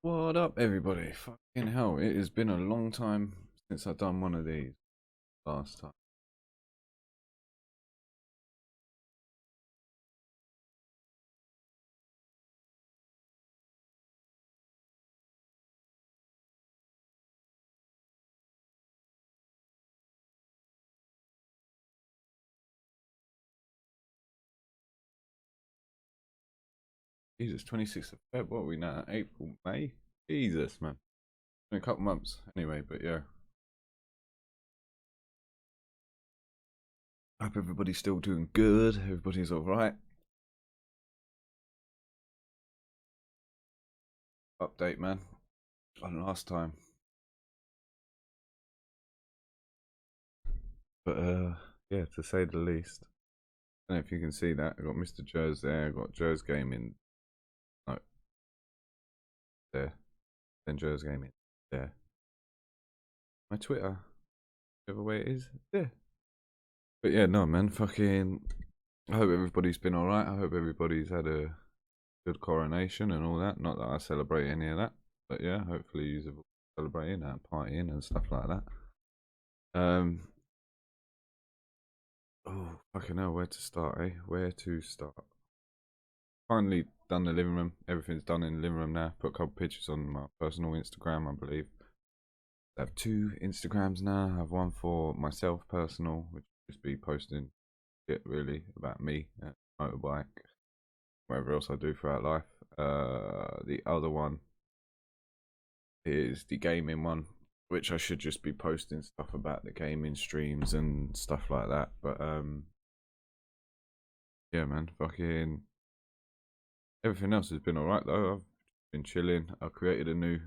What up, everybody? Fucking hell, it has been a long time since I've done one of these last time. Jesus, 26th of Feb, what are we now? April, May? Jesus, man. Been a couple months anyway, but yeah. Hope everybody's still doing good. Everybody's alright. Update, man. On last time. But, yeah, to say the least. I don't know if you can see that. I got Mr. Jerzz there. I got Jerzz Gaming. No, there. Then Jerzz Gaming. There. My Twitter. Whichever way it is. There. But yeah, no, man. Fucking. I hope everybody's been alright. I hope everybody's had a good coronation and all that. Not that I celebrate any of that. But yeah, hopefully you're celebrating and partying and stuff like that. Oh, fucking hell, where to start, eh? Where to start? Finally done the living room. Everything's done in the living room now. Put a couple pictures on my personal Instagram, I believe. I have two Instagrams now. I have one for myself, personal, which will just be posting shit really about me, motorbike, whatever else I do throughout life. The other one is the gaming one, which I should just be posting stuff about the gaming streams and stuff like that. But yeah, man, fucking everything else has been alright though. I've been chilling. I created a new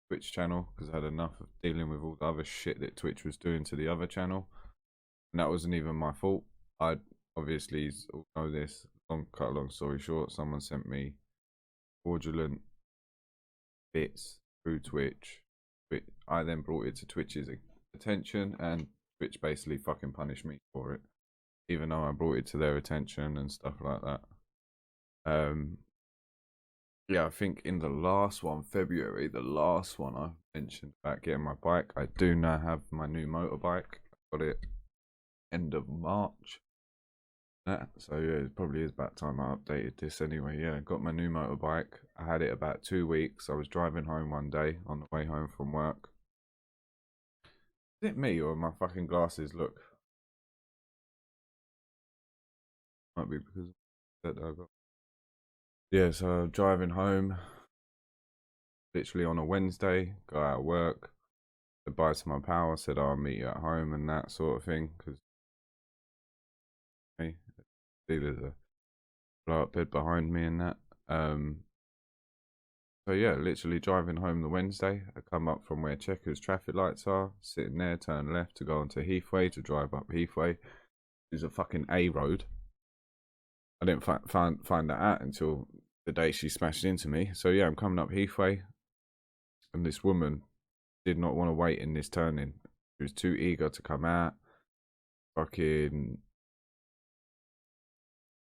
Twitch channel because I had enough of dealing with all the other shit that Twitch was doing to the other channel, and that wasn't even my fault. I obviously all know this. Cut a long story short, someone sent me fraudulent bits through Twitch. I then brought it to Twitch's attention, and Twitch basically fucking punished me for it, even though I brought it to their attention and stuff like that. Yeah, I think in the last one, February, the last one I mentioned about getting my bike. I do now have my new motorbike. I got it end of March. So yeah, it probably is about time I updated this anyway. Yeah, I got my new motorbike. I had it about 2 weeks. I was driving home one day on the way home from work. Is it me or my fucking glasses look? Might be because that I got. Yeah, so driving home, literally on a Wednesday, got out of work, goodbye to my pal, said I'll meet you at home and that sort of thing, because hey, see there's a blow up bed behind me and that. So yeah, literally driving home the Wednesday, I come up from where Checkers traffic lights are, sitting there, turn left to go onto Heathway to drive up Heathway. There's a fucking A road. I didn't find that out until the day she smashed into me. So yeah, I'm coming up Heathway, and this woman did not want to wait in this turning. She was too eager to come out. Fucking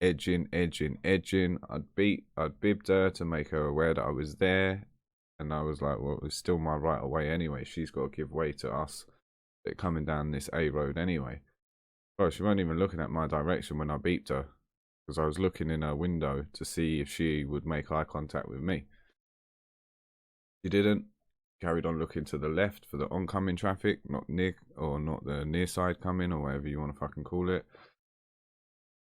edging. I'd bibbed her to make her aware that I was there, and I was like, well, it was still my right of way anyway. She's got to give way to us. They're coming down this A road anyway. Bro, she wasn't even looking at my direction when I beeped her, because I was looking in her window to see if she would make eye contact with me. She didn't. Carried on looking to the left for the oncoming traffic, not the near side coming, or whatever you want to fucking call it.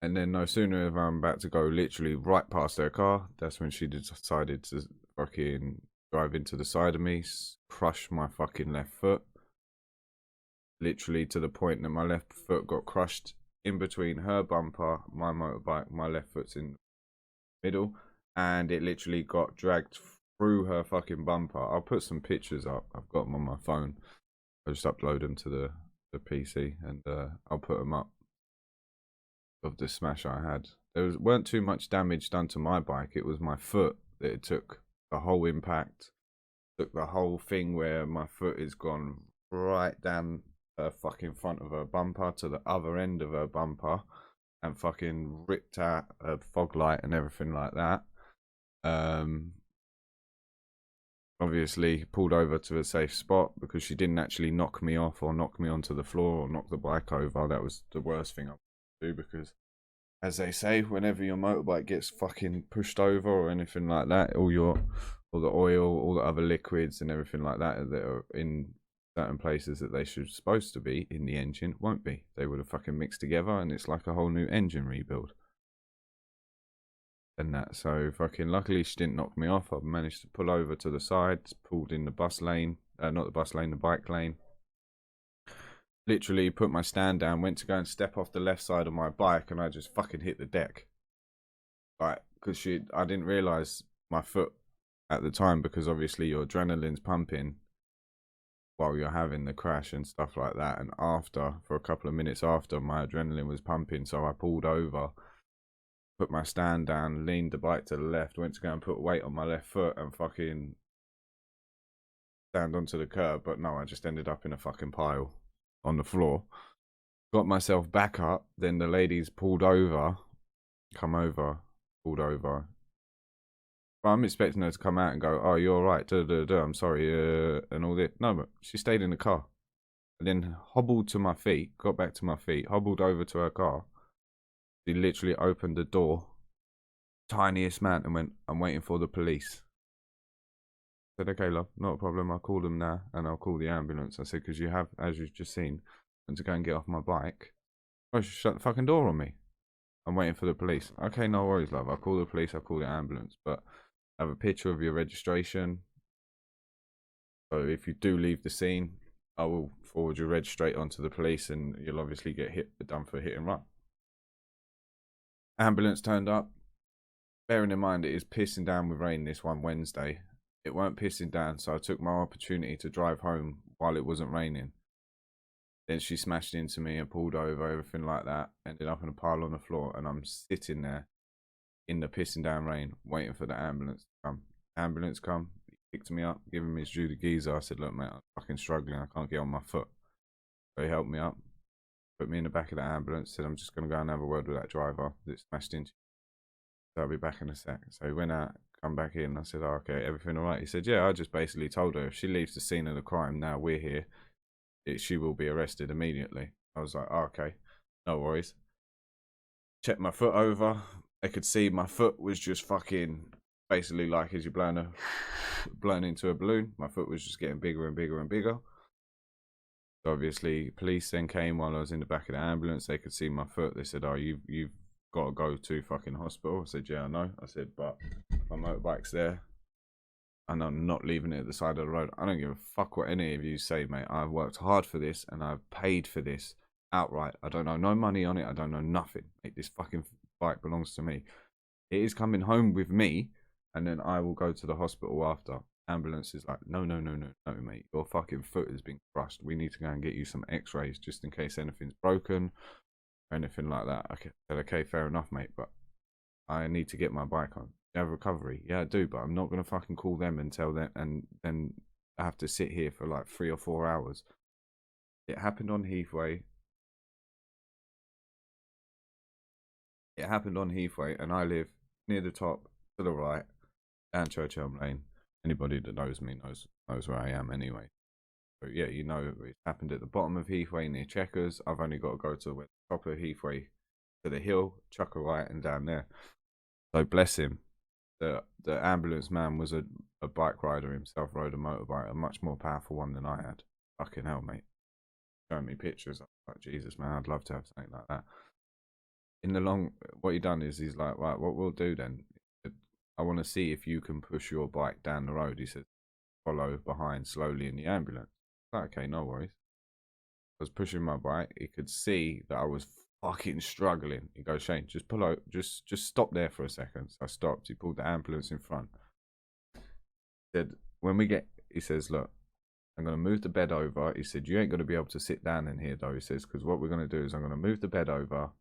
And then no sooner if I'm about to go literally right past her car, that's when she decided to fucking drive into the side of me, crush my fucking left foot. Literally to the point that my left foot got crushed in between her bumper, my motorbike, my left foot's in the middle, and it literally got dragged through her fucking bumper. I'll put some pictures up. I've got them on my phone. I'll just upload them to the PC, and I'll put them up of the smash I had. Weren't too much damage done to my bike. It was my foot that it took the whole impact. Took the whole thing where my foot is gone right down her fucking front of her bumper to the other end of her bumper, and fucking ripped out a fog light and everything like that. Obviously pulled over to a safe spot because she didn't actually knock me off or knock me onto the floor or knock the bike over. That was the worst thing I could do because, as they say, whenever your motorbike gets fucking pushed over or anything like that, all the oil, all the other liquids and everything like that that are in certain places that they should supposed to be in the engine won't be. They would have fucking mixed together and it's like a whole new engine rebuild. And that, so fucking luckily she didn't knock me off. I managed to pull over to the side, pulled in the bus lane, not the bus lane, the bike lane. Literally put my stand down, went to go and step off the left side of my bike, and I just fucking hit the deck. Like, because I didn't realize my foot at the time, because obviously your adrenaline's pumping while you're having the crash and stuff like that. And after, for a couple of minutes after, my adrenaline was pumping, so I pulled over, put my stand down, leaned the bike to the left, went to go and put weight on my left foot and fucking stand onto the curb. But no, I just ended up in a fucking pile on the floor. Got myself back up. Then the ladies pulled over, pulled over. But I'm expecting her to come out and go, "Oh, you're all right. I'm sorry," and all that. No, but she stayed in the car. And then hobbled to my feet, got back to my feet, hobbled over to her car. She literally opened the door, tiniest man, and went, "I'm waiting for the police." I said, "Okay, love, not a problem. I'll call them now and I'll call the ambulance." I said, "Because you have, as you've just seen, and to go and get off my bike." "Oh, she shut the fucking door on me. I'm waiting for the police." "Okay, no worries, love. I'll call the police, I'll call the ambulance. But I have a picture of your registration. So if you do leave the scene, I will forward your reg straight onto the police and you'll obviously get done for hit and run." Ambulance turned up. Bearing in mind it is pissing down with rain this one Wednesday. It weren't pissing down, so I took my opportunity to drive home while it wasn't raining. Then she smashed into me and pulled over, everything like that. Ended up in a pile on the floor, and I'm sitting there in the pissing down rain, waiting for the ambulance to come. Ambulance come, he picked me up, giving me his Judy Geezer. I said, "Look, mate, I'm fucking struggling. I can't get on my foot." So he helped me up, put me in the back of the ambulance, said, "I'm just going to go and have a word with that driver that smashed into you. So I'll be back in a sec." So he went out, come back in. I said, "Oh, okay, everything all right?" He said, "Yeah, I just basically told her if she leaves the scene of the crime, now we're here, she will be arrested immediately." I was like, "Oh, okay, no worries." Checked my foot over. They could see my foot was just fucking basically like as you're blown into a balloon. My foot was just getting bigger and bigger and bigger. So obviously, police then came while I was in the back of the ambulance. They could see my foot. They said, "Oh, you've got to go to fucking hospital." I said, "Yeah, I know." I said, "But my motorbike's there and I'm not leaving it at the side of the road. I don't give a fuck what any of you say, mate. I've worked hard for this and I've paid for this outright. I don't owe no money on it. I don't know nothing. Mate, this fucking bike belongs to me. It is coming home with me and then I will go to the hospital after." Ambulance is like, "No, no, no, no, no, mate. Your fucking foot has been crushed. We need to go and get you some x-rays just in case anything's broken or anything like that." I said, "Okay, fair enough, mate, but I need to get my bike on." "You have recovery?" "Yeah, I do, but I'm not going to fucking call them and tell them and then I have to sit here for like 3 or 4 hours." It happened on Heathway. And I live near the top to the right down Churchill Lane. Anybody that knows me knows where I am anyway. So yeah, you know it happened at the bottom of Heathway near Checkers. I've only got to go to the top of Heathway to the hill, chuck a right and down there. So bless him. The ambulance man was a bike rider himself, rode a motorbike, a much more powerful one than I had. Fucking hell, mate. Showing me pictures. I'm like, Jesus, man, I'd love to have something like that. In the long, what he done is he's like, "Right, what we'll do then, I want to see if you can push your bike down the road." He said, "Follow behind slowly in the ambulance." Like, okay, no worries. I was pushing my bike. He could see that I was fucking struggling. He goes, "Shane, just pull out, just stop there for a second." So I stopped. He pulled the ambulance in front. He said, he says, "Look, I'm going to move the bed over." He said, "You ain't going to be able to sit down in here though." He says, "Because what we're going to do is I'm going to move the bed over.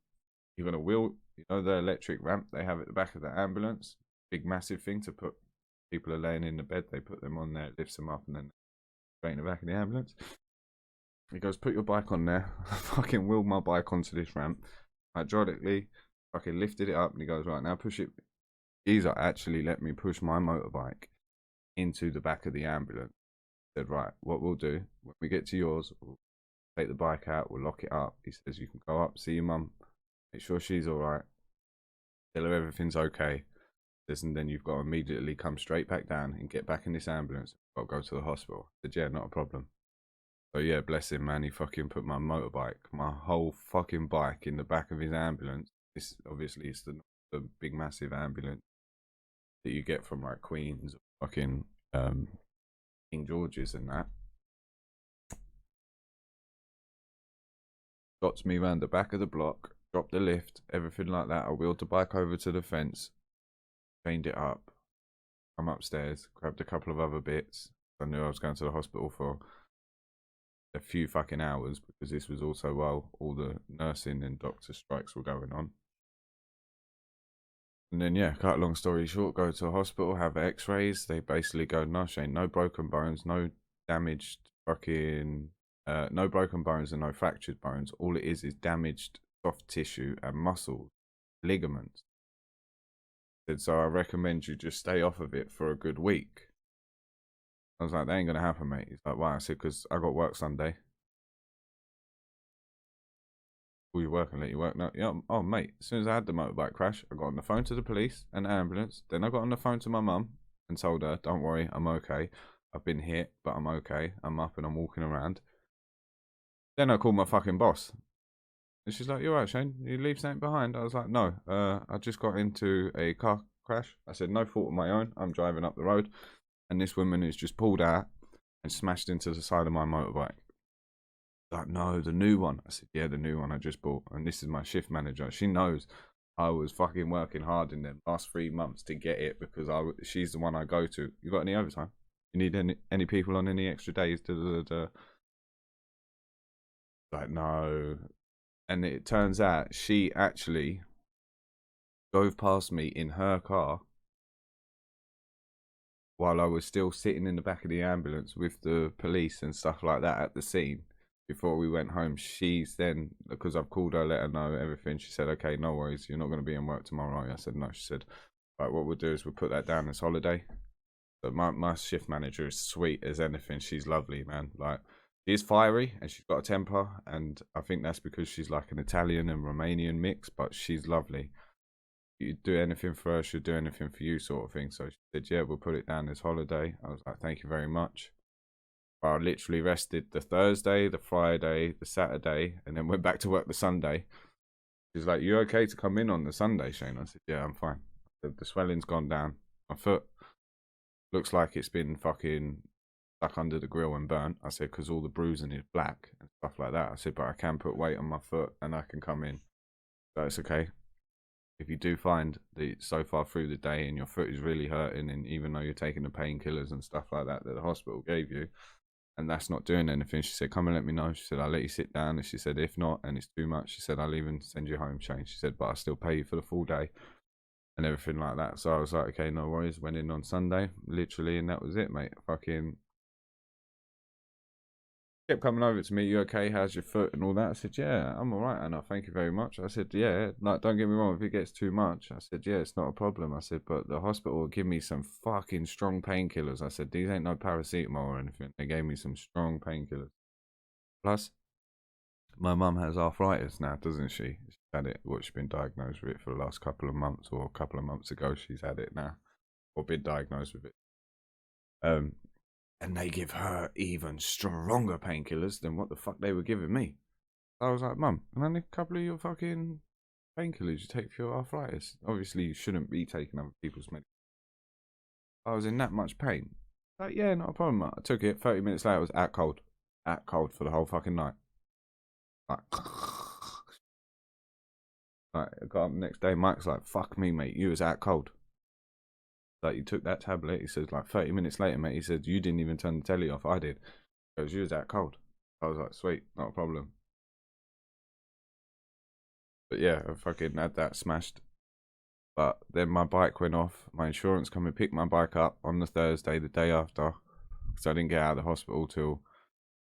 You're going to wheel, you know, the electric ramp they have at the back of the ambulance? Big, massive thing to put, people are laying in the bed, they put them on there, it lifts them up, and then straight in the back of the ambulance." He goes, "Put your bike on there." I fucking wheeled my bike onto this ramp. Hydraulically, fucking lifted it up, and he goes, "Right, now push it." He's actually let me push my motorbike into the back of the ambulance. He said, right, what we'll do, when we get to yours, we'll take the bike out, we'll lock it up. He says, you can go up, see your mum, make sure she's all right, tell her everything's okay. And then you've got to immediately come straight back down and get back in this ambulance. I'll go to the hospital. I said, yeah, not a problem. So yeah, bless him, man. He fucking put my motorbike, my whole fucking bike, in the back of his ambulance. This obviously it's the big massive ambulance that you get from like Queens, fucking King George's and that. Got me round the back of the block, dropped the lift, everything like that. I wheeled the bike over to the fence, chained it up. I'm upstairs, grabbed a couple of other bits. I knew I was going to the hospital for a few fucking hours because this was also while all the nursing and doctor strikes were going on. And then yeah, cut a long story short, go to a hospital, have x-rays. They basically go, no Shane, no broken bones, no damaged fucking no broken bones and no fractured bones. All it is damaged soft tissue and muscles, ligaments. So I recommend you just stay off of it for a good week. I was like, that ain't gonna happen, mate. He's like, why? I said, because I got work Sunday. Will you work and let you work? No, yeah. Oh, mate. As soon as I had the motorbike crash, I got on the phone to the police and the ambulance. Then I got on the phone to my mum and told her, don't worry, I'm okay. I've been hit, but I'm okay. I'm up and I'm walking around. Then I called my fucking boss. And she's like, you're right, Shane. You leave something behind? I was like, no. I just got into a car crash. I said, no fault of my own. I'm driving up the road. And this woman has just pulled out and smashed into the side of my motorbike. Like, no, the new one. I said, yeah, the new one I just bought. And this is my shift manager. She knows I was fucking working hard in the last 3 months to get it because she's the one I go to. You got any overtime? You need any people on any extra days? Like, no. And it turns out she actually drove past me in her car while I was still sitting in the back of the ambulance with the police and stuff like that at the scene. Before we went home, she's then, because I've called her, let her know everything, she said, okay, no worries, you're not going to be in work tomorrow, are you? I said, no. She said, right, what we'll do is we'll put that down as holiday. But my shift manager is sweet as anything. She's lovely, man. Like, she's fiery and she's got a temper, and I think that's because she's like an Italian and Romanian mix, but she's lovely. You do anything for her, she'll do anything for you, sort of thing. So she said, yeah, we'll put it down as holiday. I was like, thank you very much. I literally rested the Thursday, the Friday, the Saturday, and then went back to work the Sunday. She's like, you okay to come in on the Sunday, Shane? I said, yeah, I'm fine. I said, the swelling's gone down. My foot looks like it's been fucking stuck under the grill and burnt. I said, because all the bruising is black and stuff like that. I said, but I can put weight on my foot and I can come in. So it's okay. If you do find that so far through the day and your foot is really hurting, and even though you're taking the painkillers and stuff like that the hospital gave you, and that's not doing anything, she said, come and let me know. She said, I'll let you sit down. And she said, if not, and it's too much, she said, I'll even send you home, Shane. She said, but I'll still pay you for the full day and everything like that. So I was like, okay, no worries. Went in on Sunday, literally, and that was it, mate. Fucking kept coming over to me, you okay, how's your foot and all that? I said, yeah, I'm all right, Anna, thank you very much. I said, yeah, like, don't get me wrong, if it gets too much, I said, yeah, it's not a problem. I said, but the hospital will give me some fucking strong painkillers. I said, these ain't no paracetamol or anything. They gave me some strong painkillers. Plus, my mum has arthritis now, doesn't she? She's had it, she's been diagnosed with it for the last couple of months, or a couple of months ago she's had it now, or been diagnosed with it. And they give her even stronger painkillers than what the fuck they were giving me. I was like, Mum, and then a couple of your fucking painkillers you take for your arthritis. Obviously, you shouldn't be taking other people's medicine. I was in that much pain. Like, yeah, not a problem. I took it. 30 minutes later, I was at cold. At cold for the whole fucking night. Like, I got up the next day. Mike's like, fuck me, mate. You was at cold. Like, you took that tablet. He says, like, 30 minutes later, mate. He said, you didn't even turn the telly off. I did. Because you was that cold. I was like, sweet, not a problem. But yeah, I fucking had that smashed. But then my bike went off. My insurance come and picked my bike up on the Thursday, the day after. Because I didn't get out of the hospital till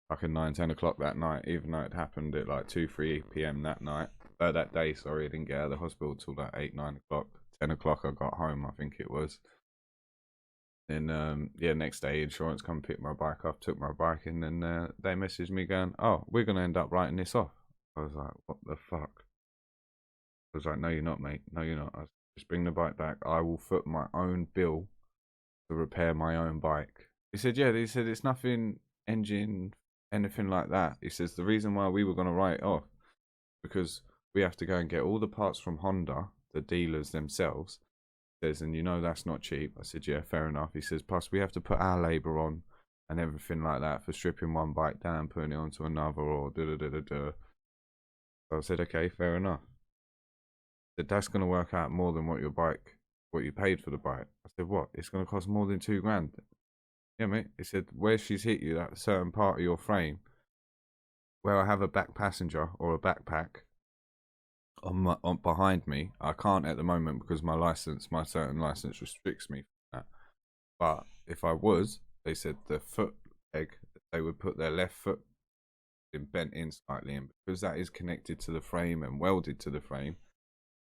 fucking 9, 10 o'clock that night. Even though it happened at like 2, 3 p.m. that night. That day, sorry. I didn't get out of the hospital till like 8, 9 o'clock. 10 o'clock I got home, I think it was. Then yeah, next day insurance come pick my bike up, took my bike, and then they messaged me going, "Oh, we're gonna end up writing this off." I was like, "What the fuck?" I was like, "No, you're not, mate. No, you're not. I was, just bring the bike back. I will foot my own bill to repair my own bike." He said, "Yeah." He said, "It's nothing engine, anything like that." He says, "The reason why we were gonna write it off because we have to go and get all the parts from Honda, the dealers themselves." Says, "And you know that's not cheap." I said, "Yeah, fair enough." He says, "Plus we have to put our labour on and everything like that for stripping one bike down, putting it onto another, or da da da da da." So I said, "Okay, fair enough." I said, "That's going to work out more than what you paid for the bike." I said, "What? It's going to cost more than $2,000?" "Yeah, mate." He said, "Where she's hit you, that certain part of your frame, where I have a back passenger or a backpack on behind me. I can't at the moment because my certain license restricts me from that. But if I was, they said the foot leg, they would put their left foot bent in slightly, and because that is connected to the frame and welded to the frame,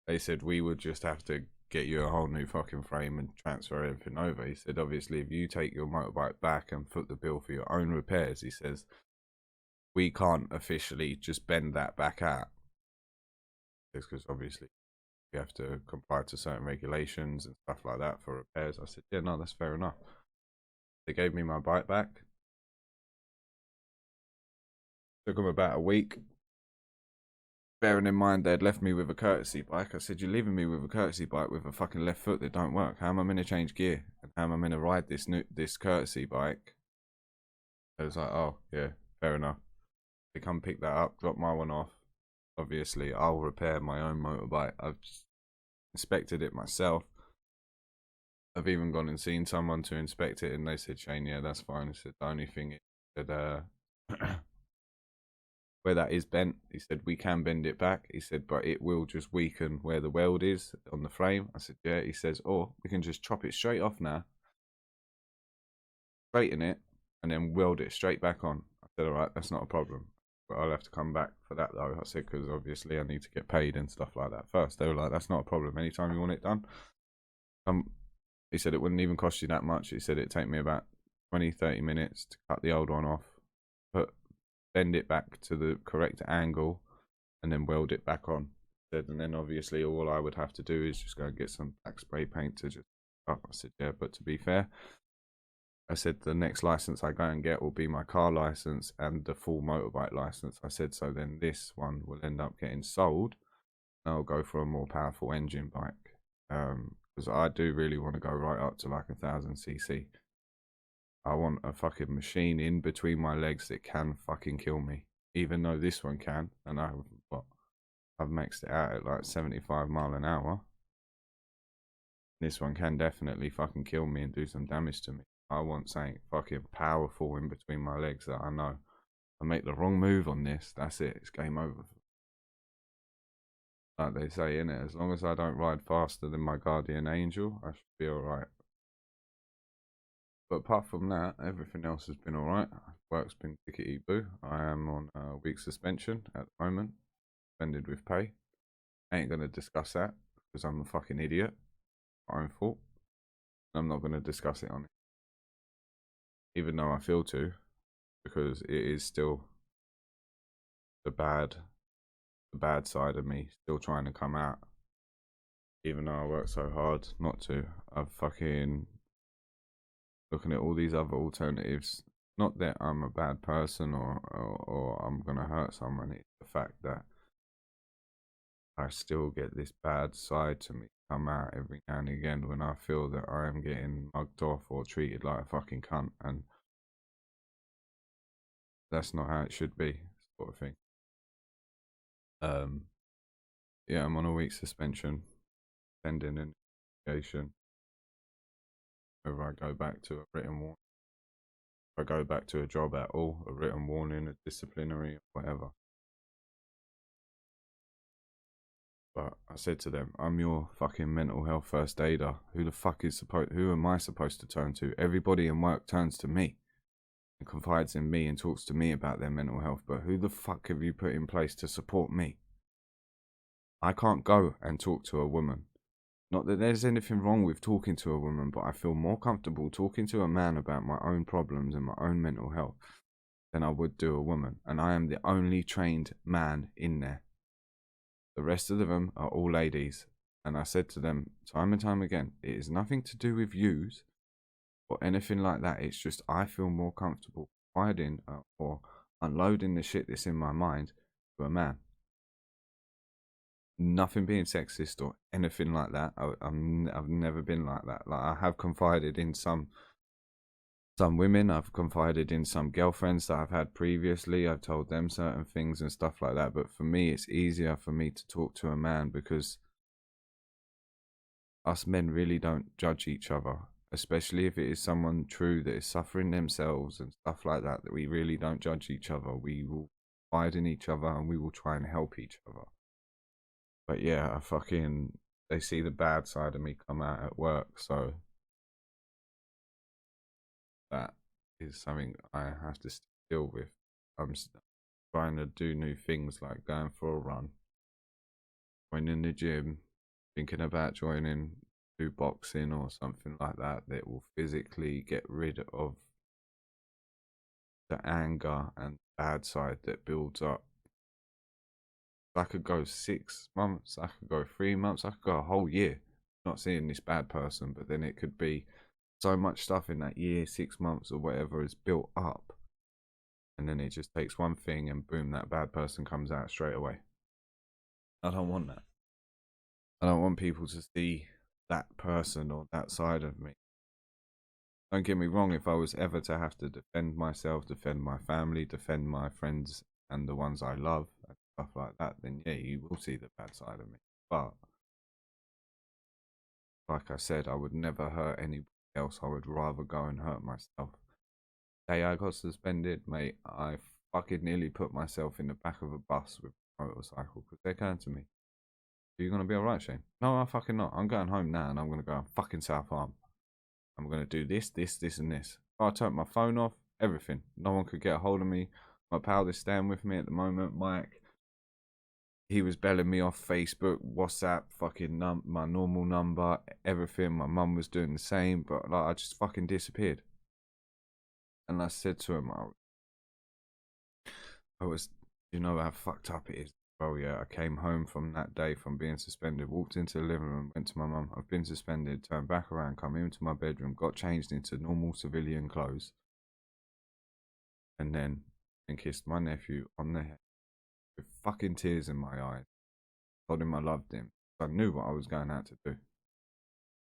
they said we would just have to get you a whole new fucking frame and transfer everything over." He said, "Obviously, if you take your motorbike back and foot the bill for your own repairs," he says, "we can't officially just bend that back out." Because obviously you have to comply to certain regulations and stuff like that for repairs. I said, "Yeah, no, that's fair enough." They gave me my bike back. Took them about a week. Bearing in mind they'd left me with a courtesy bike. I said, "You're leaving me with a courtesy bike with a fucking left foot that don't work. How am I meant to change gear? And how am I meant to ride this courtesy bike?" I was like, "Oh, yeah, fair enough." They come pick that up, drop my one off. Obviously, I'll repair my own motorbike. I've just inspected it myself. I've even gone and seen someone to inspect it, and they said, "Shane, yeah, that's fine." I said, "The only thing is that where that is bent," he said, "we can bend it back." He said, "But it will just weaken where the weld is on the frame." I said, "Yeah." He says, "Or we can just chop it straight off now, straighten it, and then weld it straight back on." I said, "All right, that's not a problem. But I'll have to come back for that though." I said, "Because obviously I need to get paid and stuff like that first." They were like, "That's not a problem. Anytime you want it done." He said it wouldn't even cost you that much. He said it'd take me about 20-30 minutes to cut the old one off, bend it back to the correct angle, and then weld it back on. He said, and then obviously all I would have to do is just go and get some black spray paint to just up. I said, "Yeah, but to be fair," I said, "the next license I go and get will be my car license and the full motorbike license." I said, "So then this one will end up getting sold. I'll go for a more powerful engine bike. Because I do really want to go right up to like 1,000 cc. I want a fucking machine in between my legs that can fucking kill me. Even though this one can, and I've maxed it out at like 75 mph. This one can definitely fucking kill me and do some damage to me. I want something fucking powerful in between my legs that I know. I make the wrong move on this, that's it. It's game over." Like they say, innit? As long as I don't ride faster than my guardian angel, I should be alright. But apart from that, everything else has been alright. Work's been tickety boo. I am on a week's suspension at the moment, suspended with pay. I ain't gonna discuss that because I'm a fucking idiot. My own fault. I'm not gonna discuss it on it, even though I feel to, because it is still the bad side of me still trying to come out. Even though I work so hard not to, I've fucking looking at all these other alternatives. Not that I'm a bad person or I'm gonna hurt someone. It's the fact that I still get this bad side to me come out every now and again when I feel that I am getting mugged off or treated like a fucking cunt, and that's not how it should be, sort of thing. Yeah, I'm on a week's suspension, pending an investigation. Whether I go back to a written warning, if I go back to a job at all, a written warning, a disciplinary, whatever. But I said to them, "I'm your fucking mental health first aider. Who am I supposed to turn to? Everybody in work turns to me and confides in me and talks to me about their mental health. But who the fuck have you put in place to support me? I can't go and talk to a woman Not that there's anything wrong with talking to a woman, but I feel more comfortable talking to a man about my own problems and my own mental health than I would do a woman. And I am the only trained man in there. The rest of them are all ladies. And I said to them time and time again, it is nothing to do with yous or anything like that. It's just I feel more comfortable hiding or unloading the shit that's in my mind to a man. Nothing being sexist or anything like that. I've never been like that. Like, I have confided in some women. I've confided in some girlfriends that I've had previously. I've told them certain things and stuff like that. But for me, it's easier for me to talk to a man because us men really don't judge each other, especially if it is someone true that is suffering themselves and stuff like that. That we really don't judge each other. We will confide in each other and we will try and help each other. But yeah, they see the bad side of me come out at work, so that is something I have to deal with. I'm trying to do new things like going for a run, joining the gym, thinking about joining do boxing or something like that that will physically get rid of the anger and bad side that builds up. I could go 6 months, I could go 3 months, I could go a whole year not seeing this bad person, but then it could be so much stuff in that year, 6 months or whatever is built up, and then it just takes one thing and boom, that bad person comes out straight away. I don't want that. I don't want people to see that person or that side of me. Don't get me wrong, if I was ever to have to defend myself, defend my family, defend my friends and the ones I love and stuff like that, then yeah, you will see the bad side of me. But like I said, I would never hurt anybody else. I would rather go and hurt myself. The day I got suspended, mate, I fucking nearly put myself in the back of a bus with a motorcycle because they're going to me. Are you going to be alright, Shane? No, I'm fucking not. I'm going home now and I'm going to go on fucking South Arm. I'm going to do this, this, this, and this. I turned my phone off, everything. No one could get a hold of me. My pal is staying with me at the moment, Mike. He was belling me off Facebook, WhatsApp, fucking my normal number, everything. My mum was doing the same, but like, I just fucking disappeared. And I said to him, you know how fucked up it is. Well, yeah, I came home from that day from being suspended, walked into the living room, went to my mum, I've been suspended, turned back around, come into my bedroom, got changed into normal civilian clothes, and then kissed my nephew on the head with fucking tears in my eyes. Told him I loved him. I knew what I was going out to do.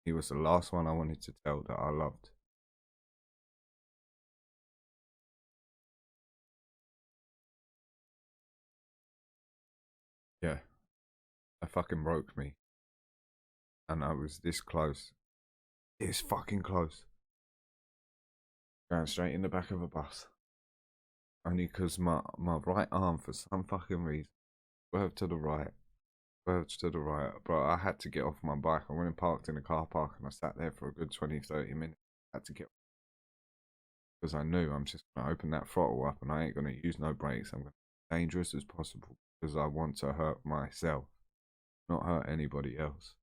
He was the last one I wanted to tell that I loved. Yeah, that fucking broke me. And I was this close. It's fucking close. Going straight in the back of a bus. Only because my right arm, for some fucking reason, swerved to the right. Swerved to the right. But I had to get off my bike. I went and parked in a car park and I sat there for a good 20-30 minutes. I had to get off. Because I knew I'm just going to open that throttle up and I ain't going to use no brakes. I'm going to be dangerous as possible because I want to hurt myself, not hurt anybody else.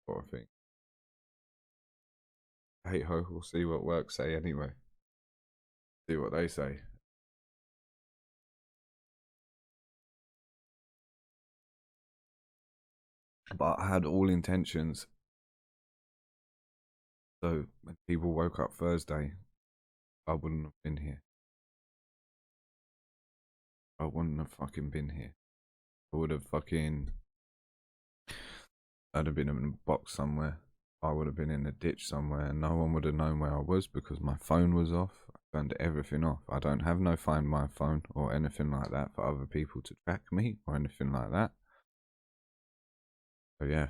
Sort of thing. Hey ho, we'll see what works say anyway. See what they say. But I had all intentions. So when people woke up Thursday, I wouldn't have been here. I wouldn't have fucking been here. I would have fucking... I'd have been in a box somewhere. I would have been in a ditch somewhere and no one would have known where I was because my phone was off. I turned everything off. I don't have no Find My Phone or anything like that for other people to track me or anything like that. So yeah.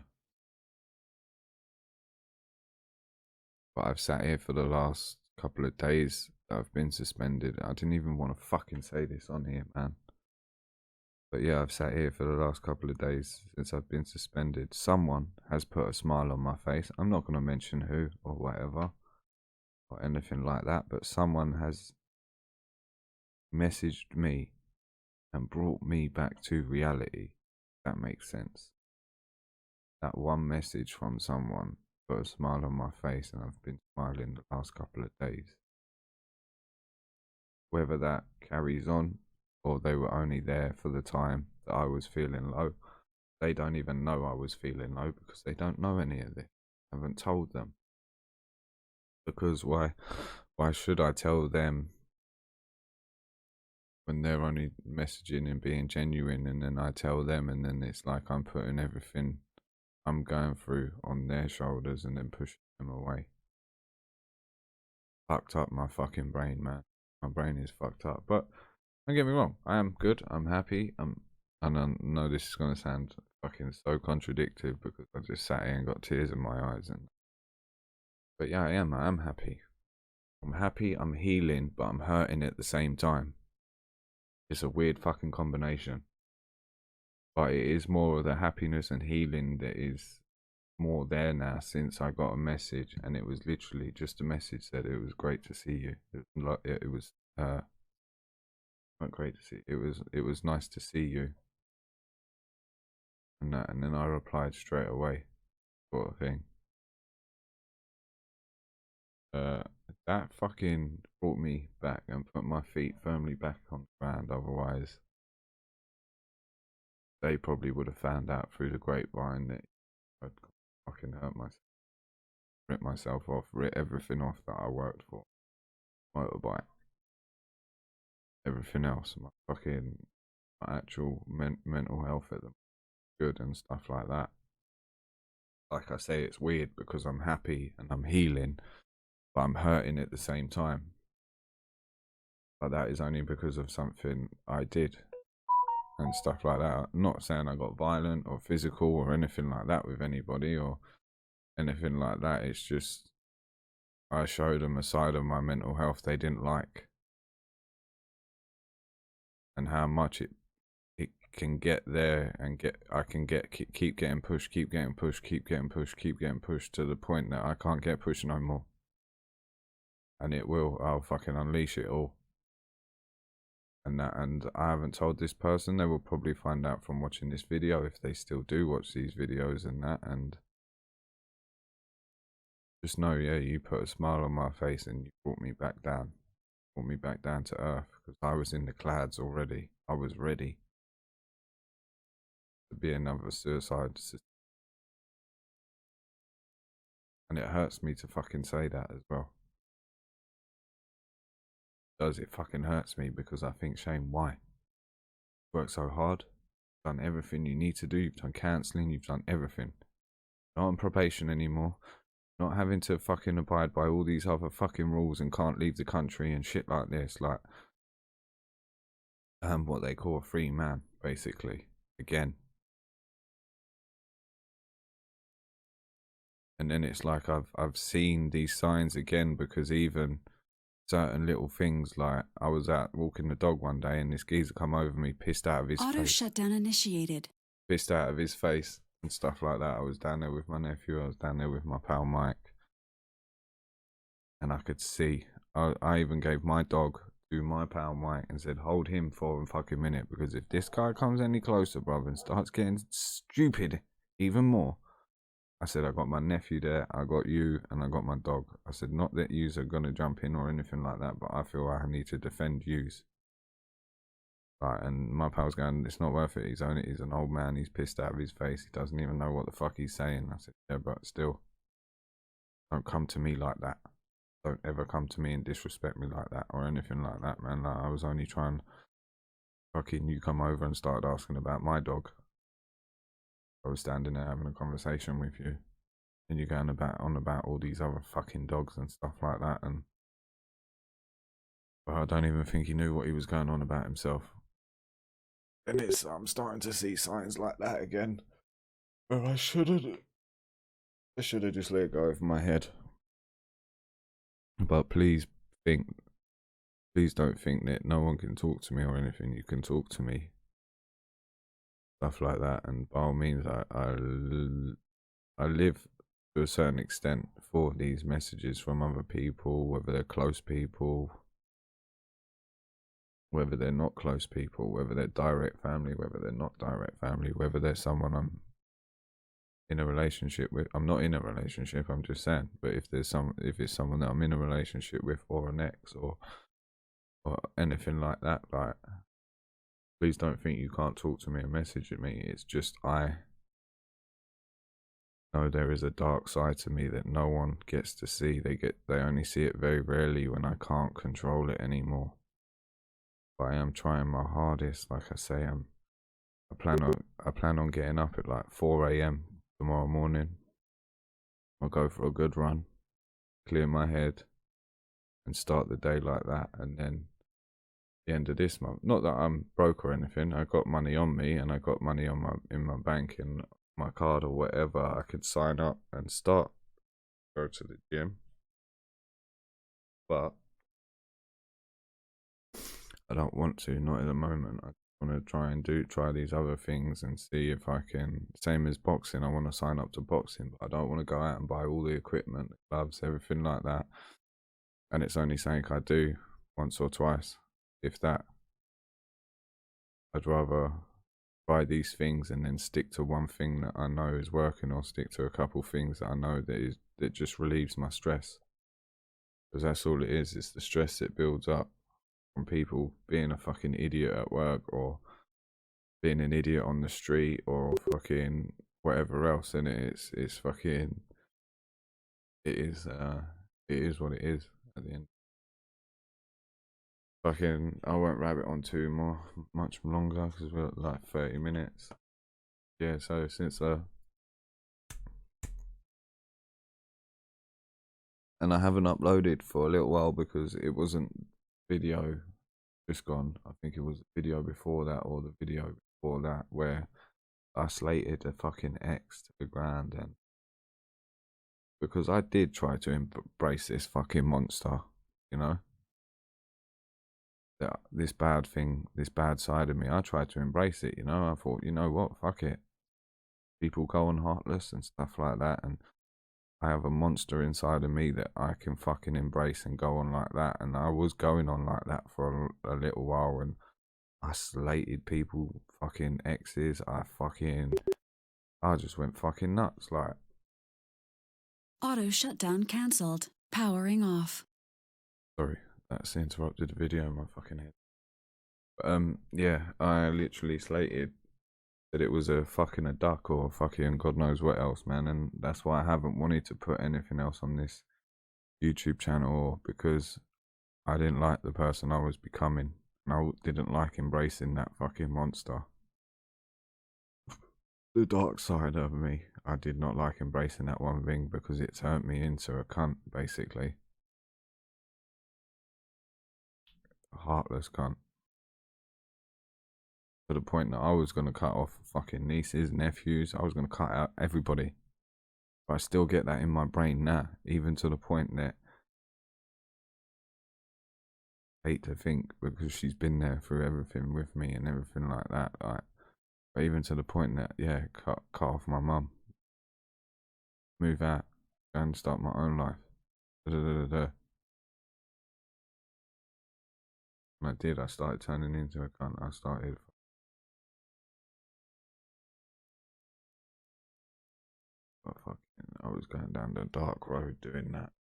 But I've sat here for the last couple of days that I've been suspended. I didn't even want to fucking say this on here, man. But yeah, I've sat here for the last couple of days since I've been suspended. Someone has put a smile on my face. I'm not going to mention who or whatever or anything like that, but someone has messaged me and brought me back to reality. If that makes sense. that one message from someone put a smile on my face, and I've been smiling the last couple of days. Whether that carries on or they were only there for the time that I was feeling low, they don't even know I was feeling low because they don't know any of this. I haven't told them. Because why should I tell them when they're only messaging and being genuine, and then I tell them, and then it's like I'm putting everything I'm going through on their shoulders and then pushing them away. Fucked up my fucking brain, man. My brain is fucked up. But don't get me wrong, I am good, I'm happy, and I know this is gonna sound fucking so contradictory because I just sat here and got tears in my eyes, but yeah, I am happy. I'm happy, I'm healing, but I'm hurting at the same time. It's a weird fucking combination. But it is more of the happiness and healing that is more there now since I got a message, and it was literally just a message that it was great to see you. It was not great to see. It was nice to see you. And then I replied straight away, sort of thing. That fucking brought me back and put my feet firmly back on the ground. Otherwise, they probably would have found out through the grapevine that I'd fucking hurt myself, rip myself off, rip everything off that I worked for, motorbike, everything else, my actual mental health at them, good and stuff like that. Like I say, it's weird because I'm happy and I'm healing, but I'm hurting at the same time. But that is only because of something I did and stuff like that. I'm not saying I got violent or physical or anything like that with anybody or anything like that. It's just I showed them a side of my mental health they didn't like, and how much it can get there and keep getting pushed to the point that I can't get pushed no more. And I'll fucking unleash it all. And I haven't told this person. They will probably find out from watching this video if they still do watch these videos and that. And just know, yeah, you put a smile on my face and you brought me back down to earth, because I was in the clouds already. I was ready to be another suicide system. And it hurts me to fucking say that as well. It fucking hurts me because I think, Shane, why? Worked so hard, done everything you need to do, you've done counselling, you've done everything. Not on probation anymore, not having to fucking abide by all these other fucking rules and can't leave the country and shit like this, like what they call a free man, basically, again. And then it's like I've seen these signs again, because even certain little things, like I was out walking the dog one day and this geezer come over me, pissed out of his face. Auto shutdown initiated. Pissed out of his face and stuff like that. I was down there with my nephew, I was down there with my pal Mike, and I could see. I even gave my dog to my pal Mike and said, hold him for a fucking minute, because if this guy comes any closer, brother, and starts getting stupid even more, I said, I got my nephew there, I got you, and I got my dog. I said, not that yous are going to jump in or anything like that, but I feel I need to defend yous. Right, and my pal's going, it's not worth it. He's an old man, he's pissed out of his face, he doesn't even know what the fuck he's saying. I said, yeah, but still, don't come to me like that. Don't ever come to me and disrespect me like that or anything like that, man. Like, I was only trying, fucking, you come over and started asking about my dog. I was standing there having a conversation with you, and you're going on about all these other fucking dogs and stuff like that, and well, I don't even think he knew what he was going on about himself. And I'm starting to see signs like that again, where I should have just let it go over my head. But please don't think that no one can talk to me or anything. You can talk to me, stuff like that, and by all means, I live to a certain extent for these messages from other people, whether they're close people, whether they're not close people, whether they're direct family, whether they're not direct family, whether they're someone I'm in a relationship with. I'm not in a relationship. I'm just saying. But if it's someone that I'm in a relationship with, or an ex, or anything like that, like, please don't think you can't talk to me and message me. It's just I know there is a dark side to me that no one gets to see. They only see it very rarely when I can't control it anymore. But I am trying my hardest. Like I say, I plan on getting up at like 4 a.m. tomorrow morning. I'll go for a good run, clear my head, and start the day like that. And then the end of this month, not that I'm broke or anything. I got money on me, and I got money in my bank and my card or whatever. I could sign up and go to the gym, but I don't want to. Not at the moment. I want to try these other things and see if I can. Same as boxing. I want to sign up to boxing, but I don't want to go out and buy all the equipment, the gloves, everything like that. And it's only something I do once or twice, if that. I'd rather try these things and then stick to one thing that I know is working, or stick to a couple things that I know that just relieves my stress. Because that's all it is. It's the stress that builds up from people being a fucking idiot at work, or being an idiot on the street, or fucking whatever else. And it's fucking, it is what it is at the end. Fucking, I won't rabbit on much longer, because we're at like 30 minutes. Yeah, so since and I haven't uploaded for a little while because it wasn't video just gone. I think it was the video before that, or the video before that, where I slated a fucking ex to the ground. And because I did try to embrace this fucking monster, you know, this bad thing, this bad side of me, I tried to embrace it, you know. I thought, you know what, fuck it, people go on heartless and stuff like that, and I have a monster inside of me that I can fucking embrace and go on like that. And I was going on like that for a little while, and I slated people, fucking exes. I just went fucking nuts, like. Auto shutdown cancelled. Powering off. Sorry, that's interrupted the video in my fucking head. Yeah, I literally slated that it was a duck, or fucking God knows what else, man. And that's why I haven't wanted to put anything else on this YouTube channel, because I didn't like the person I was becoming, and I didn't like embracing that fucking monster. The dark side of me, I did not like embracing that one thing, because it turned me into a cunt, basically. A heartless cunt. To the point that I was going to cut off fucking nieces, nephews. I was going to cut out everybody. But I still get that in my brain now, even to the point that I hate to think, because she's been there through everything with me and everything like that. Like, but even to the point that, yeah, cut off my mum, move out, and start my own life. And I did. I started turning into a cunt. I was going down the dark road doing that.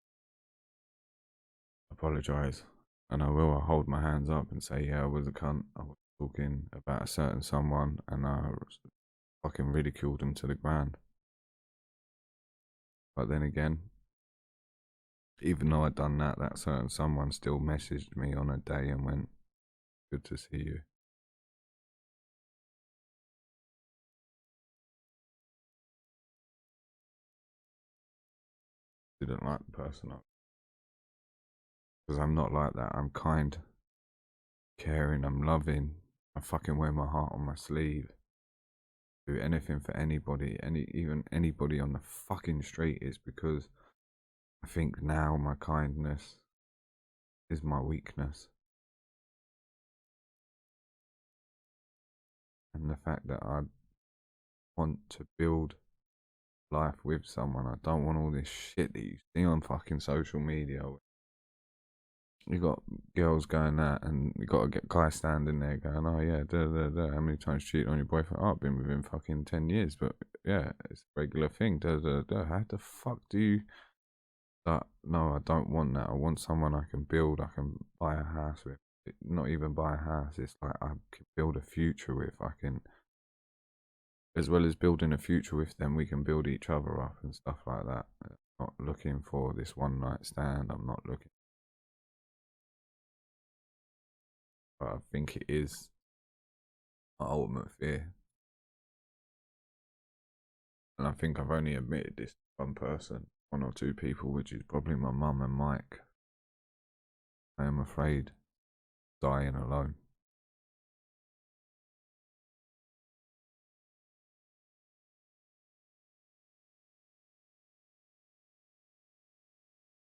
Apologise. And I will hold my hands up and say, yeah, I was a cunt. I was talking about a certain someone, and I fucking ridiculed them to the ground. But then again, even though I'd done that, that certain someone still messaged me on a day and went, good to see you. Didn't like the person, because I'm not like that. I'm kind, caring, I'm loving. I fucking wear my heart on my sleeve. Do anything for anybody, even anybody on the fucking street, is because I think now my kindness is my weakness. And the fact that I want to build life with someone. I don't want all this shit that you see on fucking social media. You got girls going that, and you got a guy standing there going, oh yeah, how many times you cheated on your boyfriend? Oh, I've been with him fucking 10 years, but yeah, it's a regular thing. How the fuck do you? No, I don't want that. I want someone I can build. I can buy a house with. Not even buy a house. It's like I can build a future with. I can, as well as building a future with them, we can build each other up and stuff like that. I'm not looking for this one night stand. I'm not looking. But I think it is my ultimate fear. And I think I've only admitted this to one person, one or two people, which is probably my mum and Mike. I am afraid of dying alone.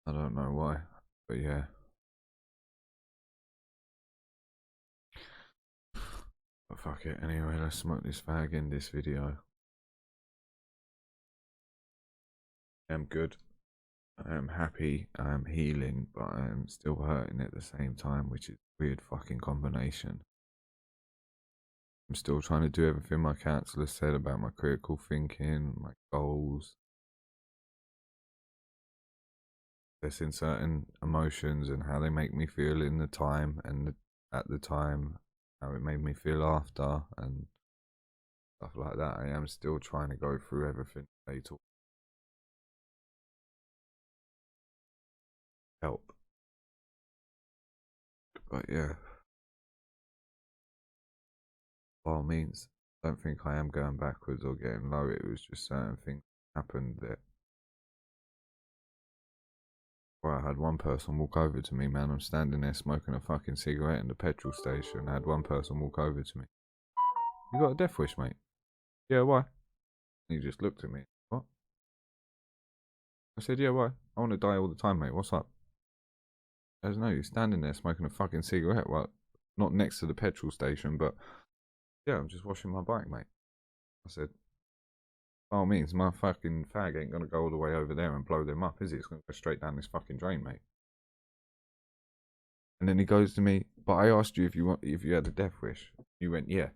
I don't know why, but yeah. But fuck it. Anyway, let's smoke this fag in this video. I am good. I am happy. I am healing, but I am still hurting at the same time, which is a weird fucking combination. I'm still trying to do everything my counsellor said about my critical thinking, my goals, assessing certain emotions and how they make me feel in the time and at the time, how it made me feel after, and stuff like that. I am still trying to go through everything they talk. Help. But yeah, by all means, I don't think I am going backwards or getting low. It was just certain things happened that. Well, I had one person walk over to me, man. I'm standing there smoking a fucking cigarette in the petrol station. I had one person walk over to me. You got a death wish, mate? Yeah, why? And he just looked at me. What? I said, yeah, why? I want to die all the time, mate. What's up? I don't know. You're standing there smoking a fucking cigarette. Well, not next to the petrol station, but yeah, I'm just washing my bike, mate. I said, by all means, my fucking fag ain't gonna go all the way over there and blow them up, is it? It's gonna go straight down this fucking drain, mate. And then he goes to me, but I asked you if you had a death wish. You went, yeah,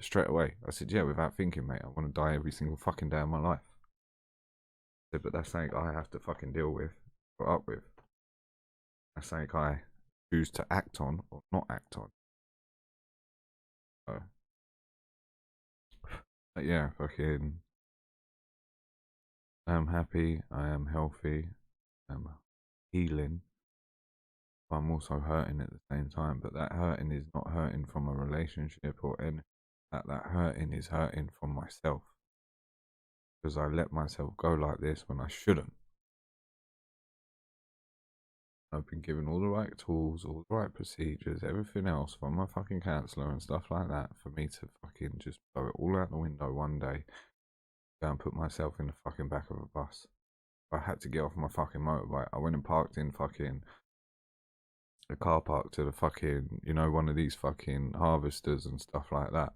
straight away. I said, yeah, without thinking, mate. I want to die every single fucking day of my life. I said, but that's something I have to fucking deal with, put up with. That's something I choose to act on or not act on. So, but yeah, fucking, I am happy. I am healthy. I'm healing. But I'm also hurting at the same time. But that hurting is not hurting from a relationship or anything. That hurting is hurting from myself. Because I let myself go like this when I shouldn't. I've been given all the right tools, all the right procedures, everything else from my fucking counsellor and stuff like that for me to fucking just throw it all out the window one day, go and put myself in the fucking back of a bus. I had to get off my fucking motorbike. I went and parked in fucking a car park to the fucking, one of these fucking harvesters and stuff like that.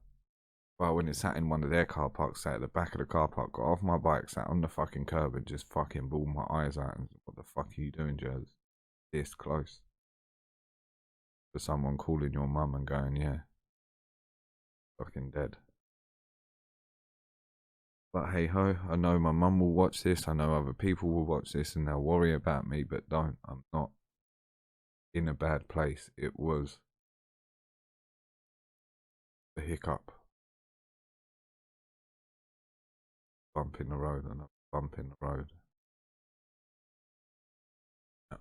Well, when it sat in one of their car parks, sat at the back of the car park, got off my bike, sat on the fucking curb and just fucking bawled my eyes out and what the fuck are you doing, Jerzz? This close. For someone calling your mum and going, yeah, fucking dead. But hey ho, I know my mum will watch this, I know other people will watch this and they'll worry about me, but don't. I'm not in a bad place. It was a hiccup. Bump in the road and a bump in the road.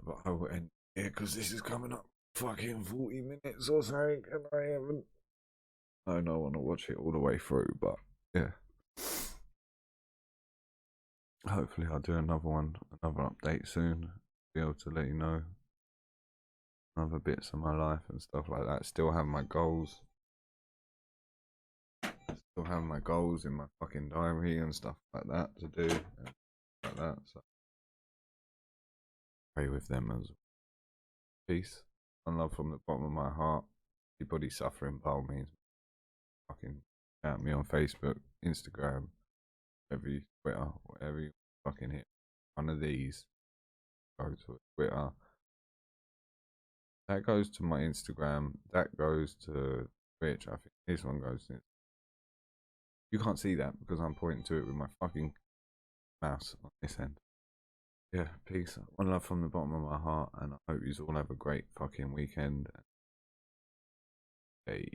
But I will end here because this is coming up fucking 40 minutes or something and I haven't. I know I want to watch it all the way through, but yeah. Hopefully I'll do another one, another update soon. Be able to let you know other bits of my life and stuff like that. Still have my goals. Still have my goals in my fucking diary and stuff like that to do. And like that. So pray with them as peace and love from the bottom of my heart. Anybody suffering by all means, fucking at me on Facebook, Instagram, every Twitter, whatever you fucking hit. One of these. Go to Twitter. That goes to my Instagram. That goes to Twitch. I think this one goes to You can't see that because I'm pointing to it with my fucking mouse on this end. Yeah, peace. One love from the bottom of my heart, and I hope you all have a great fucking weekend. Hey.